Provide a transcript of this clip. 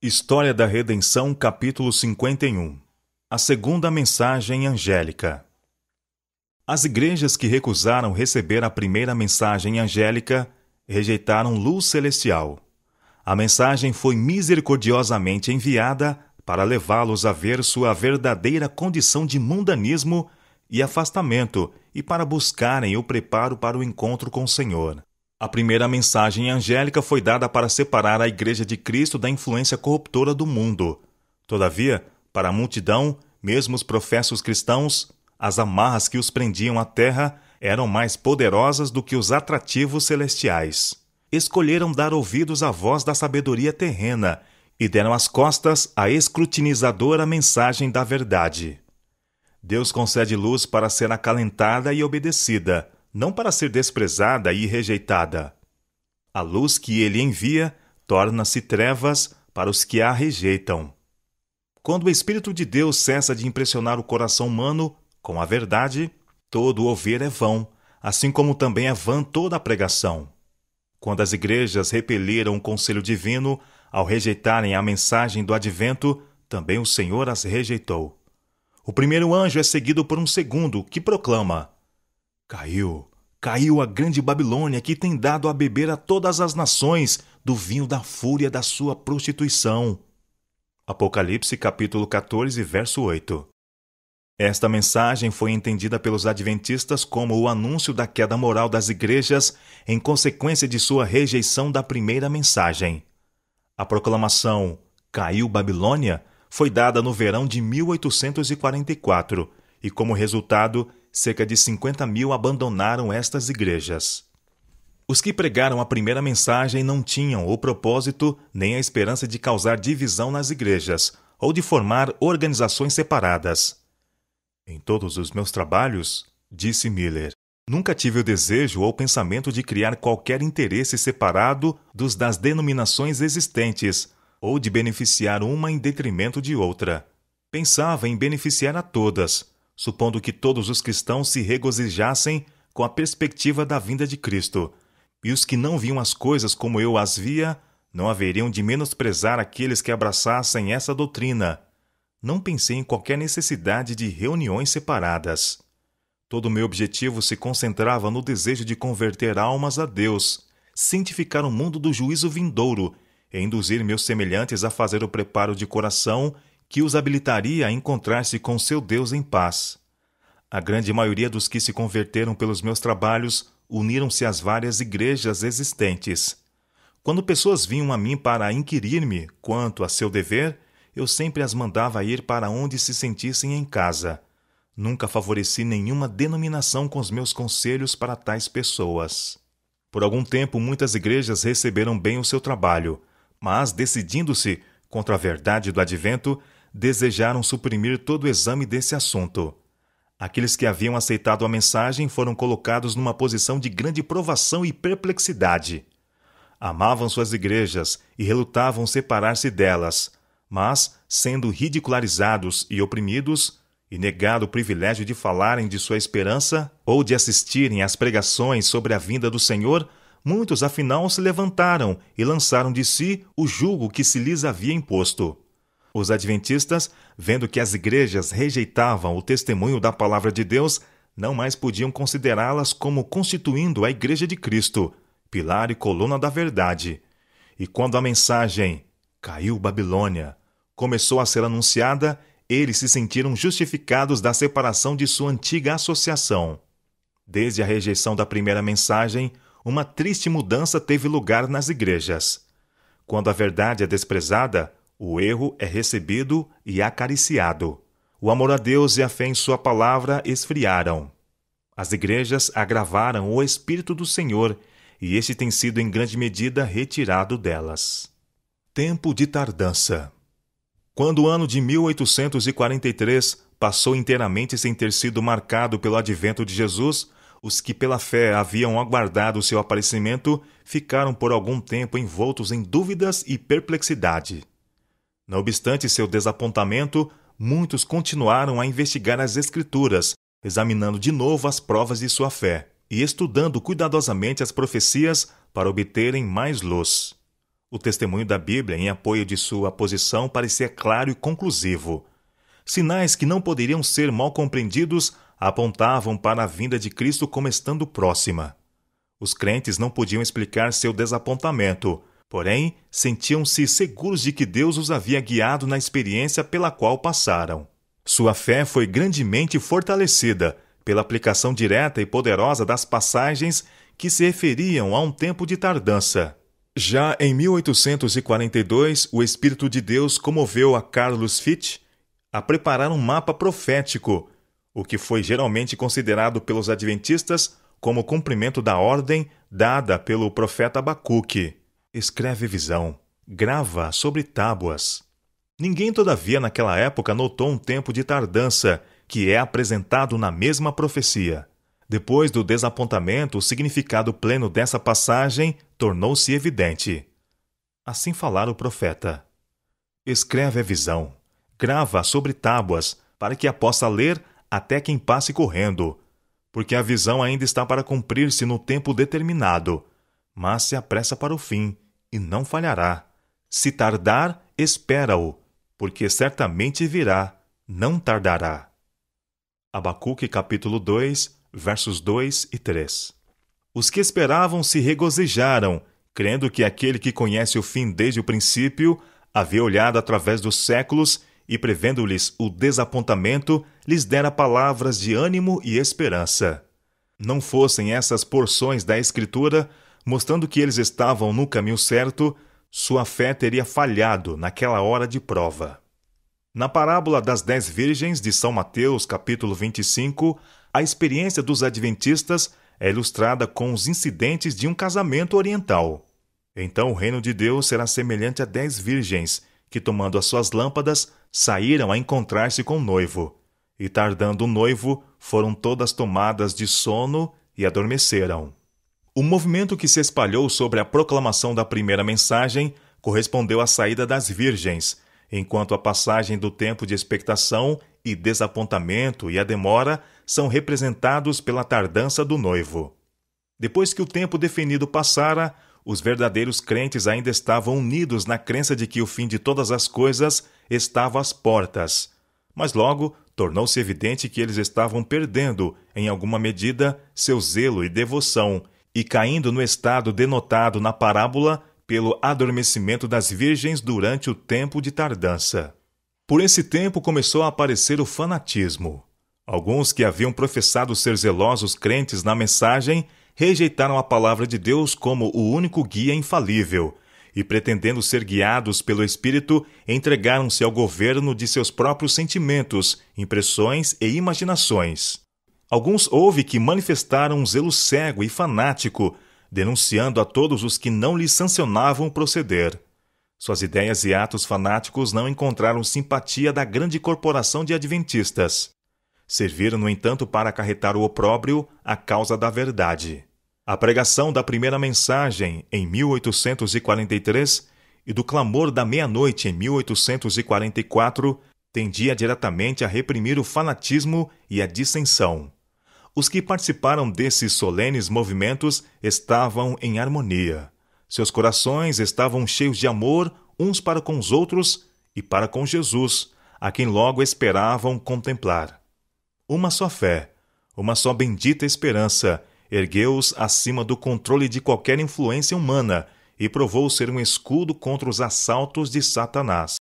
História da Redenção, capítulo 51. A segunda mensagem angélica. As igrejas que recusaram receber a primeira mensagem angélica rejeitaram luz celestial. A mensagem foi misericordiosamente enviada para levá-los a ver sua verdadeira condição de mundanismo e afastamento e para buscarem o preparo para o encontro com o Senhor. A primeira mensagem angélica foi dada para separar a Igreja de Cristo da influência corruptora do mundo. Todavia, para a multidão, mesmo os professos cristãos, as amarras que os prendiam à terra eram mais poderosas do que os atrativos celestiais. Escolheram dar ouvidos à voz da sabedoria terrena e deram as costas à escrutinizadora mensagem da verdade. Deus concede luz para ser acalentada e obedecida, não para ser desprezada e rejeitada. A luz que ele envia torna-se trevas para os que a rejeitam. Quando o Espírito de Deus cessa de impressionar o coração humano com a verdade, todo o ouvir é vão, assim como também é vã toda a pregação. Quando as igrejas repeliram o conselho divino, ao rejeitarem a mensagem do advento, também o Senhor as rejeitou. O primeiro anjo é seguido por um segundo, que proclama: Caiu a grande Babilônia, que tem dado a beber a todas as nações do vinho da fúria da sua prostituição. Apocalipse capítulo 14, verso 8. Esta mensagem foi entendida pelos adventistas como o anúncio da queda moral das igrejas em consequência de sua rejeição da primeira mensagem. A proclamação "Caiu Babilônia" foi dada no verão de 1844 e, como resultado, cerca de 50 mil abandonaram estas igrejas. Os que pregaram a primeira mensagem não tinham o propósito nem a esperança de causar divisão nas igrejas ou de formar organizações separadas. Em todos os meus trabalhos, disse Miller, nunca tive o desejo ou pensamento de criar qualquer interesse separado dos das denominações existentes ou de beneficiar uma em detrimento de outra. Pensava em beneficiar a todas, supondo que todos os cristãos se regozijassem com a perspectiva da vinda de Cristo, e os que não viam as coisas como eu as via, não haveriam de menosprezar aqueles que abraçassem essa doutrina. Não pensei em qualquer necessidade de reuniões separadas. Todo o meu objetivo se concentrava no desejo de converter almas a Deus, cientificar o mundo do juízo vindouro e induzir meus semelhantes a fazer o preparo de coração que os habilitaria a encontrar-se com seu Deus em paz. A grande maioria dos que se converteram pelos meus trabalhos uniram-se às várias igrejas existentes. Quando pessoas vinham a mim para inquirir-me quanto a seu dever, eu sempre as mandava ir para onde se sentissem em casa. Nunca favoreci nenhuma denominação com os meus conselhos para tais pessoas. Por algum tempo, muitas igrejas receberam bem o seu trabalho, mas, decidindo-se contra a verdade do advento, desejaram suprimir todo o exame desse assunto. Aqueles que haviam aceitado a mensagem foram colocados numa posição de grande provação e perplexidade. Amavam suas igrejas e relutavam separar-se delas, mas, sendo ridicularizados e oprimidos, e negado o privilégio de falarem de sua esperança ou de assistirem às pregações sobre a vinda do Senhor, muitos afinal se levantaram e lançaram de si o jugo que se lhes havia imposto. Os adventistas, vendo que as igrejas rejeitavam o testemunho da palavra de Deus, não mais podiam considerá-las como constituindo a Igreja de Cristo, pilar e coluna da verdade. E quando a mensagem "Caiu Babilônia" começou a ser anunciada, eles se sentiram justificados da separação de sua antiga associação. Desde a rejeição da primeira mensagem, uma triste mudança teve lugar nas igrejas. Quando a verdade é desprezada, o erro é recebido e acariciado. O amor a Deus e a fé em sua palavra esfriaram. As igrejas agravaram o Espírito do Senhor, e este tem sido em grande medida retirado delas. Tempo de tardança. Quando o ano de 1843 passou inteiramente sem ter sido marcado pelo advento de Jesus, os que pela fé haviam aguardado seu aparecimento ficaram por algum tempo envoltos em dúvidas e perplexidade. Não obstante seu desapontamento, muitos continuaram a investigar as Escrituras, examinando de novo as provas de sua fé e estudando cuidadosamente as profecias para obterem mais luz. O testemunho da Bíblia em apoio de sua posição parecia claro e conclusivo. Sinais que não poderiam ser mal compreendidos apontavam para a vinda de Cristo como estando próxima. Os crentes não podiam explicar seu desapontamento, porém, sentiam-se seguros de que Deus os havia guiado na experiência pela qual passaram. Sua fé foi grandemente fortalecida pela aplicação direta e poderosa das passagens que se referiam a um tempo de tardança. Já em 1842, o Espírito de Deus comoveu a Carlos Fitch a preparar um mapa profético, o que foi geralmente considerado pelos adventistas como cumprimento da ordem dada pelo profeta Abacuque. Escreve visão, grava sobre tábuas. Ninguém, todavia, naquela época notou um tempo de tardança, que é apresentado na mesma profecia. Depois do desapontamento, o significado pleno dessa passagem tornou-se evidente. Assim falara o profeta. Escreve a visão, grava sobre tábuas, para que a possa ler até quem passe correndo, porque a visão ainda está para cumprir-se no tempo determinado, mas se apressa para o fim, e não falhará. Se tardar, espera-o, porque certamente virá, não tardará. Abacuque capítulo 2, versos 2 e 3. Os que esperavam se regozijaram, crendo que aquele que conhece o fim desde o princípio havia olhado através dos séculos e, prevendo-lhes o desapontamento, lhes dera palavras de ânimo e esperança. Não fossem essas porções da Escritura, mostrando que eles estavam no caminho certo, sua fé teria falhado naquela hora de prova. Na parábola das 10 virgens de São Mateus, capítulo 25, a experiência dos adventistas é ilustrada com os incidentes de um casamento oriental. Então o reino de Deus será semelhante a 10 virgens, que, tomando as suas lâmpadas, saíram a encontrar-se com o noivo. E tardando o noivo, foram todas tomadas de sono e adormeceram. O movimento que se espalhou sobre a proclamação da primeira mensagem correspondeu à saída das virgens, enquanto a passagem do tempo de expectação e desapontamento e a demora são representados pela tardança do noivo. Depois que o tempo definido passara, os verdadeiros crentes ainda estavam unidos na crença de que o fim de todas as coisas estava às portas. Mas logo tornou-se evidente que eles estavam perdendo, em alguma medida, seu zelo e devoção, e caindo no estado denotado na parábola pelo adormecimento das virgens durante o tempo de tardança. Por esse tempo começou a aparecer o fanatismo. Alguns que haviam professado ser zelosos crentes na mensagem rejeitaram a palavra de Deus como o único guia infalível e, pretendendo ser guiados pelo Espírito, entregaram-se ao governo de seus próprios sentimentos, impressões e imaginações. Alguns houve que manifestaram um zelo cego e fanático, denunciando a todos os que não lhes sancionavam o proceder. Suas ideias e atos fanáticos não encontraram simpatia da grande corporação de adventistas. Serviram, no entanto, para acarretar o opróbrio à causa da verdade. A pregação da primeira mensagem, em 1843, e do clamor da meia-noite, em 1844, tendia diretamente a reprimir o fanatismo e a dissensão. Os que participaram desses solenes movimentos estavam em harmonia. Seus corações estavam cheios de amor uns para com os outros e para com Jesus, a quem logo esperavam contemplar. Uma só fé, uma só bendita esperança, ergueu-os acima do controle de qualquer influência humana e provou ser um escudo contra os assaltos de Satanás.